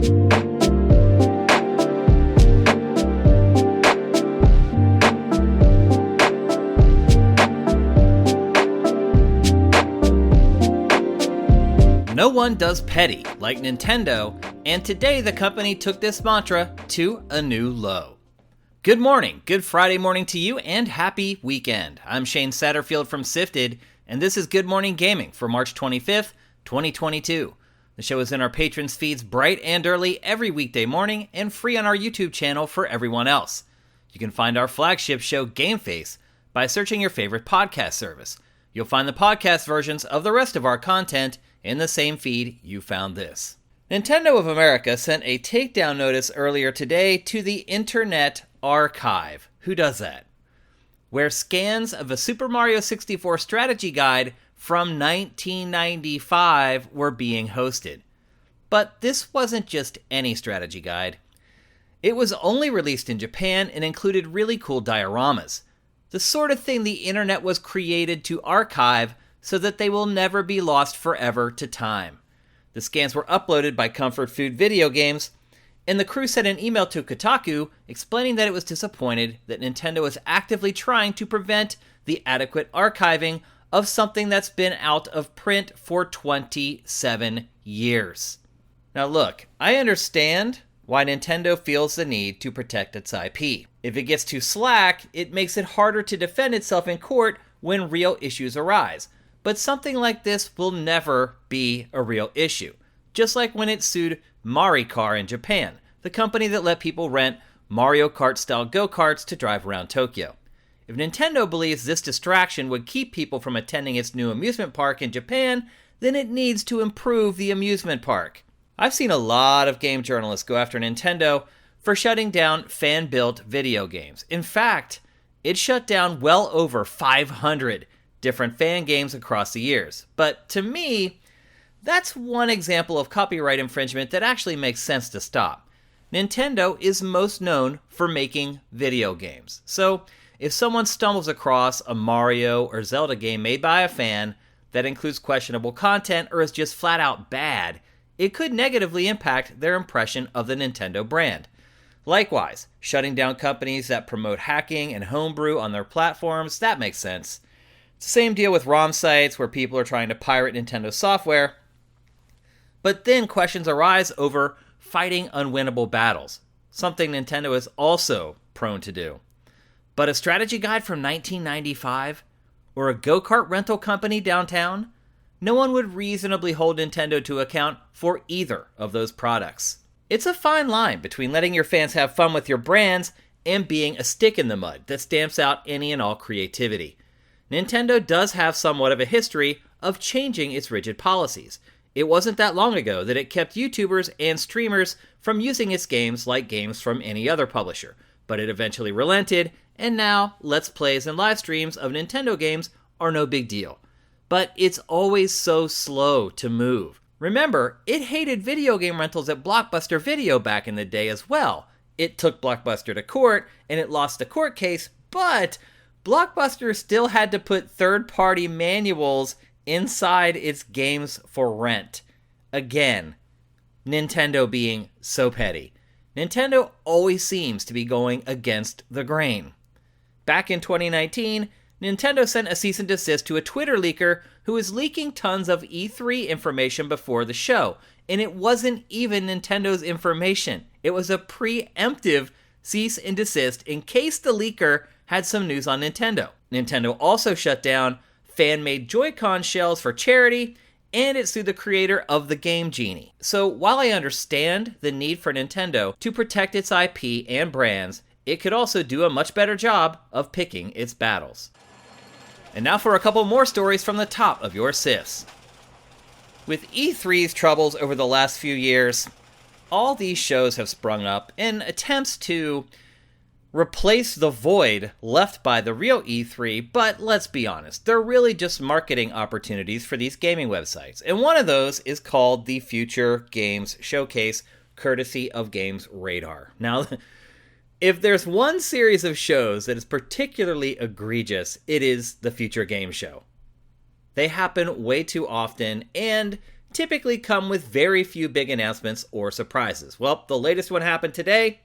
No one does petty like Nintendo, and today the company took this mantra to a new low. Good morning, good Friday morning to you, and happy weekend. I'm Shane Satterfield from Sifted, and this is Good Morning Gaming for March 25th, 2022. The show is in our patrons' feeds bright and early every weekday morning and free on our YouTube channel for everyone else. You can find our flagship show, Game Face, by searching your favorite podcast service. You'll find the podcast versions of the rest of our content in the same feed you found this. Nintendo of America sent a takedown notice earlier today to the Internet Archive. Who does that? Where scans of a Super Mario 64 strategy guide from 1995 were being hosted. But this wasn't just any strategy guide. It was only released in Japan and included really cool dioramas. The sort of thing the internet was created to archive so that they will never be lost forever to time. The scans were uploaded by Comfort Food Video Games, and the crew sent an email to Kotaku explaining that it was disappointed that Nintendo was actively trying to prevent the adequate archiving of something that's been out of print for 27 years. Now look, I understand why Nintendo feels the need to protect its IP. If it gets too slack, it makes it harder to defend itself in court when real issues arise. But something like this will never be a real issue. Just like when it sued Maricar in Japan, the company that let people rent Mario Kart-style go-karts to drive around Tokyo. If Nintendo believes this distraction would keep people from attending its new amusement park in Japan, then it needs to improve the amusement park. I've seen a lot of game journalists go after Nintendo for shutting down fan-built video games. In fact, it shut down well over 500 different fan games across the years. But to me, that's one example of copyright infringement that actually makes sense to stop. Nintendo is most known for making video games. So if someone stumbles across a Mario or Zelda game made by a fan that includes questionable content or is just flat out bad, it could negatively impact their impression of the Nintendo brand. Likewise, shutting down companies that promote hacking and homebrew on their platforms, that makes sense. It's the same deal with ROM sites where people are trying to pirate Nintendo software. But then questions arise over fighting unwinnable battles, something Nintendo is also prone to do. But a strategy guide from 1995? Or a go-kart rental company downtown? No one would reasonably hold Nintendo to account for either of those products. It's a fine line between letting your fans have fun with your brands and being a stick in the mud that stamps out any and all creativity. Nintendo does have somewhat of a history of changing its rigid policies. It wasn't that long ago that it kept YouTubers and streamers from using its games like games from any other publisher, but it eventually relented, and now Let's Plays and live streams of Nintendo games are no big deal. But it's always so slow to move. Remember, it hated video game rentals at Blockbuster Video back in the day as well. It took Blockbuster to court, and it lost the court case, but Blockbuster still had to put third-party manuals inside its games for rent. Again, Nintendo being so petty. Nintendo always seems to be going against the grain. Back in 2019, Nintendo sent a cease and desist to a Twitter leaker who was leaking tons of E3 information before the show, and it wasn't even Nintendo's information. It was a preemptive cease and desist in case the leaker had some news on Nintendo. Nintendo also shut down fan-made Joy-Con shells for charity, and it sued the creator of the Game Genie. So while I understand the need for Nintendo to protect its IP and brands, it could also do a much better job of picking its battles. And now for a couple more stories from the top of your SIFs. With E3's troubles over the last few years, all these shows have sprung up in attempts to replace the void left by the real E3, but let's be honest, they're really just marketing opportunities for these gaming websites. And one of those is called the Future Games Showcase, courtesy of Games Radar. Now, if there's one series of shows that is particularly egregious, it is the Future Game Show. They happen way too often, and typically come with very few big announcements or surprises. Well, the latest one happened today,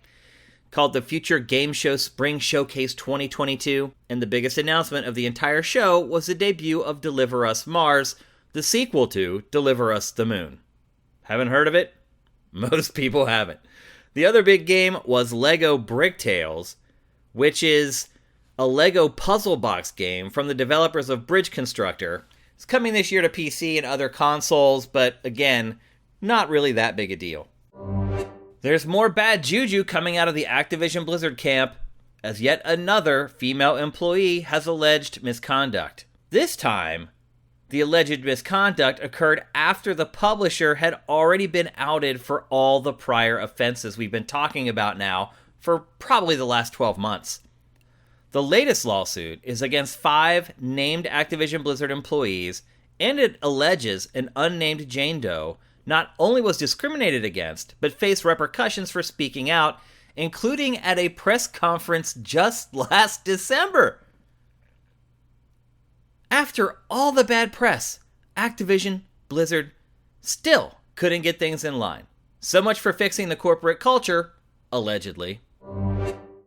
called the Future Game Show Spring Showcase 2022, and the biggest announcement of the entire show was the debut of Deliver Us Mars, the sequel to Deliver Us the Moon. Haven't heard of it? Most people haven't. The other big game was Lego Bricktales, which is a Lego puzzle box game from the developers of Bridge Constructor. It's coming this year to PC and other consoles, but again, not really that big a deal. There's more bad juju coming out of the Activision Blizzard camp, as yet another female employee has alleged misconduct. This time, the alleged misconduct occurred after the publisher had already been outed for all the prior offenses we've been talking about now for probably the last 12 months. The latest lawsuit is against 5 named Activision Blizzard employees, and it alleges an unnamed Jane Doe not only was discriminated against, but faced repercussions for speaking out, including at a press conference just last December. After all the bad press, Activision Blizzard still couldn't get things in line. So much for fixing the corporate culture, allegedly.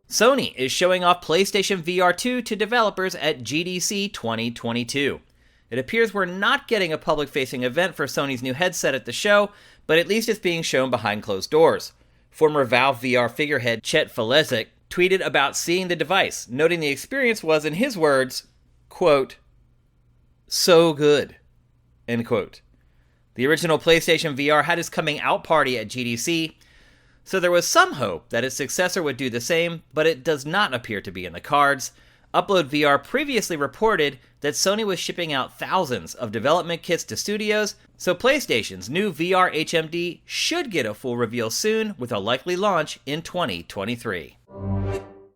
Sony is showing off PlayStation VR 2 to developers at GDC 2022. It appears we're not getting a public-facing event for Sony's new headset at the show, but at least it's being shown behind closed doors. Former Valve VR figurehead Chet Felezic tweeted about seeing the device, noting the experience was, in his words, quote, "so good," end quote. The original PlayStation VR had its coming out party at GDC, so there was some hope that its successor would do the same, but it does not appear to be in the cards. Upload VR previously reported that Sony was shipping out thousands of development kits to studios, so PlayStation's new VR HMD should get a full reveal soon, with a likely launch in 2023.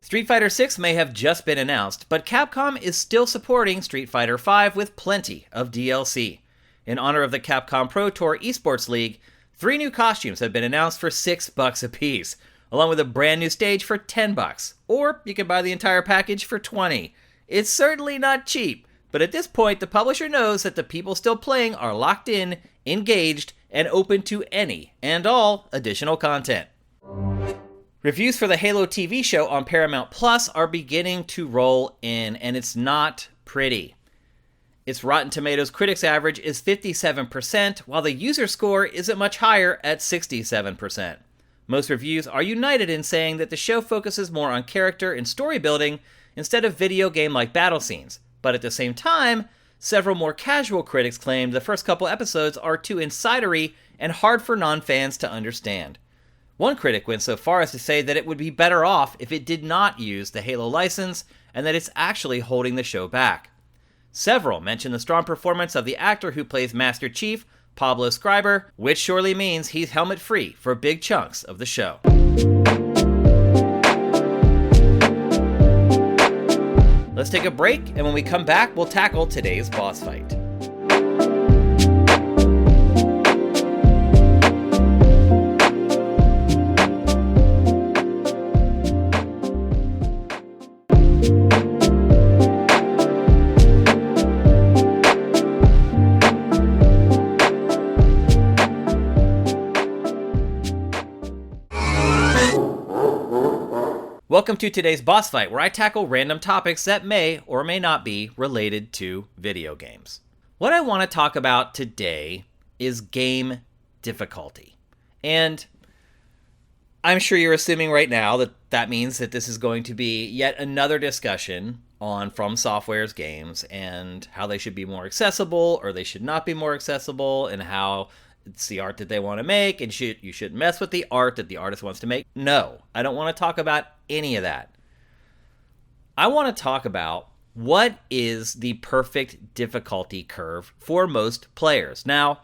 Street Fighter VI may have just been announced, but Capcom is still supporting Street Fighter V with plenty of DLC. In honor of the Capcom Pro Tour Esports League, 3 new costumes have been announced for $6 a piece, along with a brand new stage for $10, or you can buy the entire package for $20. It's certainly not cheap, but at this point the publisher knows that the people still playing are locked in, engaged, and open to any and all additional content. Reviews for the Halo TV show on Paramount Plus are beginning to roll in, and it's not pretty. Its Rotten Tomatoes critics average is 57%, while the user score isn't much higher at 67%. Most reviews are united in saying that the show focuses more on character and story building instead of video game-like battle scenes, but at the same time, several more casual critics claimed the first couple episodes are too insidery and hard for non-fans to understand. One critic went so far as to say that it would be better off if it did not use the Halo license and that it's actually holding the show back. Several mentioned the strong performance of the actor who plays Master Chief, Pablo Schreiber, which surely means he's helmet-free for big chunks of the show. Let's take a break, and when we come back, we'll tackle today's boss fight. Welcome to today's boss fight, where I tackle random topics that may or may not be related to video games. What I want to talk about today is game difficulty. And I'm sure you're assuming right now that that means that this is going to be yet another discussion on From Software's games and how they should be more accessible or they should not be more accessible, and how it's the art that they want to make, and you shouldn't mess with the art that the artist wants to make. No, I don't want to talk about any of that. I want to talk about what is the perfect difficulty curve for most players. Now,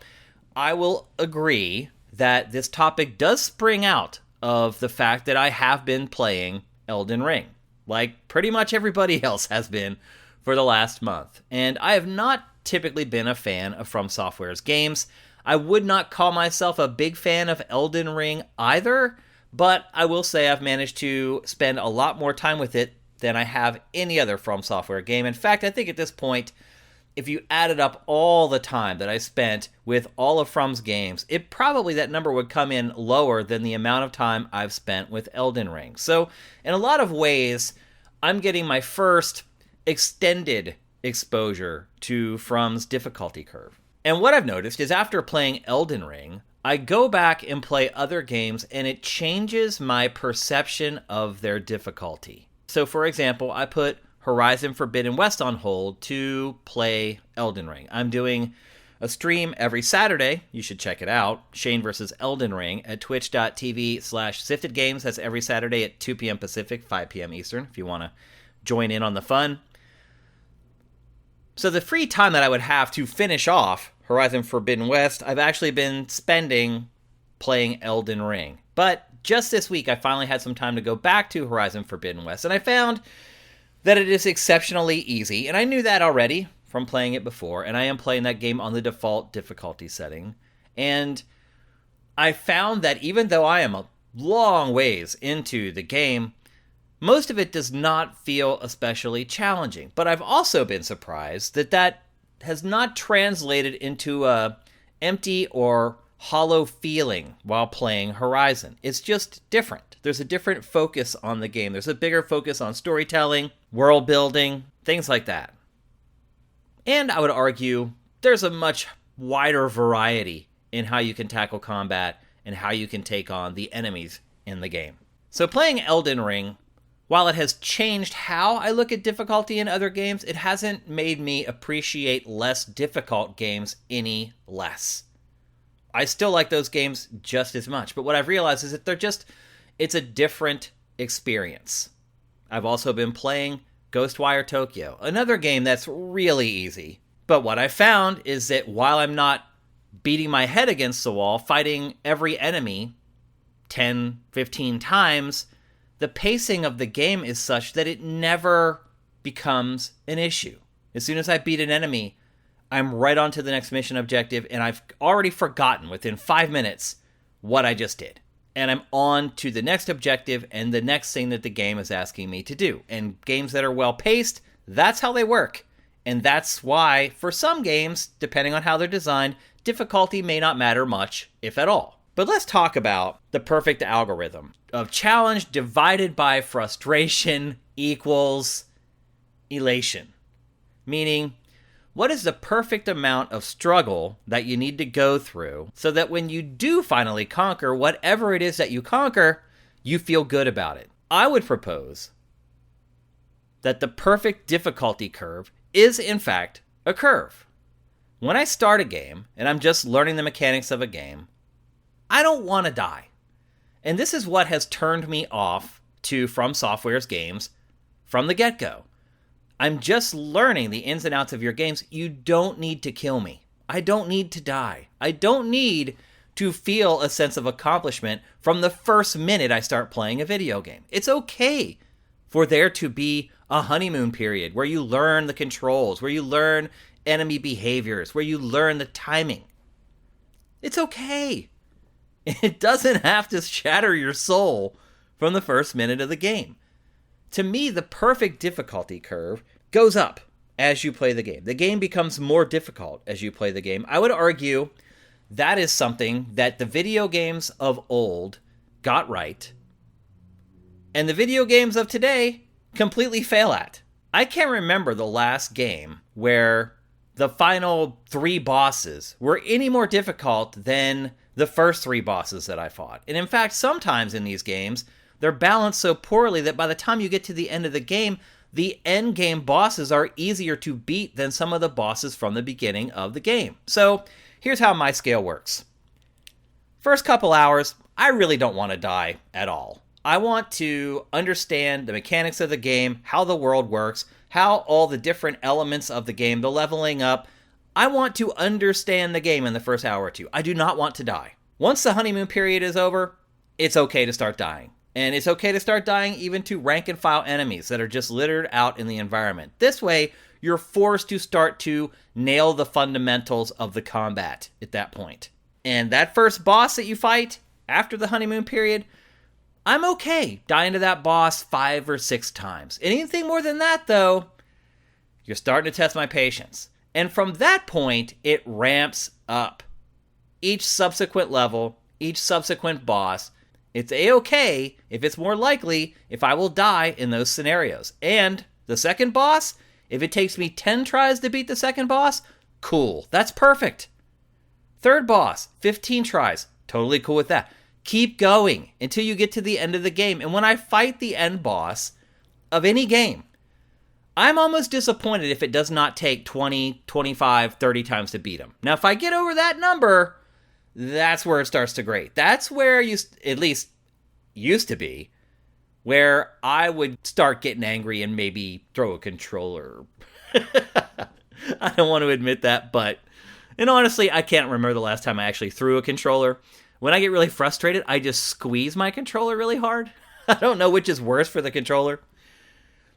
I will agree that this topic does spring out of the fact that I have been playing Elden Ring, like pretty much everybody else has been for the last month. And I have not typically been a fan of From Software's games. I would not call myself a big fan of Elden Ring either, but I will say I've managed to spend a lot more time with it than I have any other From Software game. In fact, I think at this point, if you added up all the time that I spent with all of From's games, that number would come in lower than the amount of time I've spent with Elden Ring. So in a lot of ways, I'm getting my first extended exposure to From's difficulty curve. And what I've noticed is after playing Elden Ring, I go back and play other games and it changes my perception of their difficulty. So for example, I put Horizon Forbidden West on hold to play Elden Ring. I'm doing a stream every Saturday. You should check it out. Shane vs. Elden Ring at twitch.tv/siftedgames. That's every Saturday at 2 p.m. Pacific, 5 p.m. Eastern, if you want to join in on the fun. So the free time that I would have to finish off Horizon Forbidden West, I've actually been spending playing Elden Ring. But just this week, I finally had some time to go back to Horizon Forbidden West, and I found that it is exceptionally easy, and I knew that already from playing it before, and I am playing that game on the default difficulty setting, and I found that even though I am a long ways into the game, most of it does not feel especially challenging. But I've also been surprised that has not translated into a empty or hollow feeling while playing Horizon. It's just different. There's a different focus on the game. There's a bigger focus on storytelling, world building, things like that. And I would argue there's a much wider variety in how you can tackle combat and how you can take on the enemies in the game. So playing Elden Ring, while it has changed how I look at difficulty in other games, it hasn't made me appreciate less difficult games any less. I still like those games just as much, but what I've realized is that it's a different experience. I've also been playing Ghostwire Tokyo, another game that's really easy. But what I found is that while I'm not beating my head against the wall, fighting every enemy 10, 15 times, the pacing of the game is such that it never becomes an issue. As soon as I beat an enemy, I'm right on to the next mission objective, and I've already forgotten within 5 minutes what I just did. And I'm on to the next objective and the next thing that the game is asking me to do. And games that are well-paced, that's how they work. And that's why, for some games, depending on how they're designed, difficulty may not matter much, if at all. But let's talk about the perfect algorithm of challenge divided by frustration equals elation. Meaning, what is the perfect amount of struggle that you need to go through so that when you do finally conquer whatever it is that you conquer, you feel good about it? I would propose that the perfect difficulty curve is, in fact, a curve. When I start a game, and I'm just learning the mechanics of a game, I don't want to die. And this is what has turned me off to From Software's games from the get-go. I'm just learning the ins and outs of your games. You don't need to kill me. I don't need to die. I don't need to feel a sense of accomplishment from the first minute I start playing a video game. It's okay for there to be a honeymoon period where you learn the controls, where you learn enemy behaviors, where you learn the timing. It's okay. It doesn't have to shatter your soul from the first minute of the game. To me, the perfect difficulty curve goes up as you play the game. The game becomes more difficult as you play the game. I would argue that is something that the video games of old got right, and the video games of today completely fail at. I can't remember the last game where the final 3 bosses were any more difficult than the first 3 bosses that I fought. And in fact, sometimes in these games, they're balanced so poorly that by the time you get to the end of the end game bosses are easier to beat than some of the bosses from the beginning of the game. So here's how my scale works. First couple hours, I really don't want to die at all. I want to understand the mechanics of the game, how the world works, how all the different elements of the game, the leveling up. I want to understand the game in the first hour or 2. I do not want to die. Once the honeymoon period is over, it's okay to start dying. And it's okay to start dying even to rank and file enemies that are just littered out in the environment. This way, you're forced to start to nail the fundamentals of the combat at that point. And that first boss that you fight after the honeymoon period, I'm okay dying to that boss 5 or 6 times. Anything more than that, though, you're starting to test my patience. And from that point, it ramps up. Each subsequent level, each subsequent boss, it's a-okay if it's more likely if I will die in those scenarios. And the second boss, if it takes me 10 tries to beat the second boss, cool. That's perfect. Third boss, 15 tries. Totally cool with that. Keep going until you get to the end of the game. And when I fight the end boss of any game, I'm almost disappointed if it does not take 20, 25, 30 times to beat him. Now, if I get over that number, that's where it starts to grate. That's where you, at least used to be, where I would start getting angry and maybe throw a controller. I don't want to admit that, but, and honestly, I can't remember the last time I actually threw a controller. When I get really frustrated, I just squeeze my controller really hard. I don't know which is worse for the controller.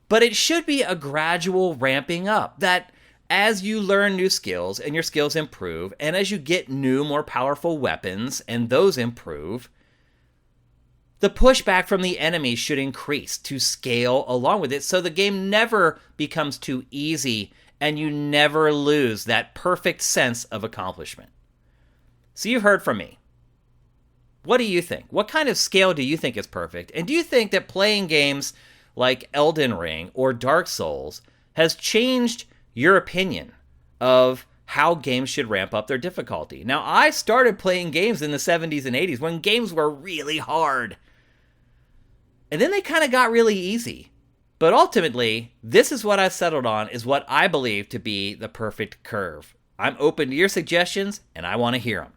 But it should be a gradual ramping up, that as you learn new skills and your skills improve, and as you get new, more powerful weapons and those improve, the pushback from the enemy should increase to scale along with it, so the game never becomes too easy and you never lose that perfect sense of accomplishment. So you've heard from me. What do you think? What kind of scale do you think is perfect? And do you think that playing games like Elden Ring or Dark Souls has changed your opinion of how games should ramp up their difficulty? Now, I started playing games in the 70s and 80s when games were really hard. And then they kind of got really easy. But ultimately, this is what I've settled on, is what I believe to be the perfect curve. I'm open to your suggestions, and I want to hear them.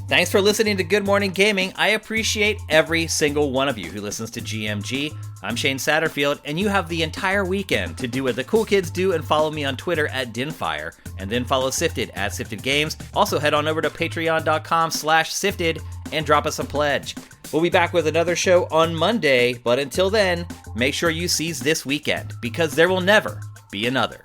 Thanks for listening to Good Morning Gaming. I appreciate every single one of you who listens to GMG. I'm Shane Satterfield, and you have the entire weekend to do what the cool kids do and follow me on Twitter at Dinfire, and then follow Sifted at Sifted Games. Also, head on over to patreon.com/Sifted and drop us a pledge. We'll be back with another show on Monday, but until then, make sure you seize this weekend, because there will never be another.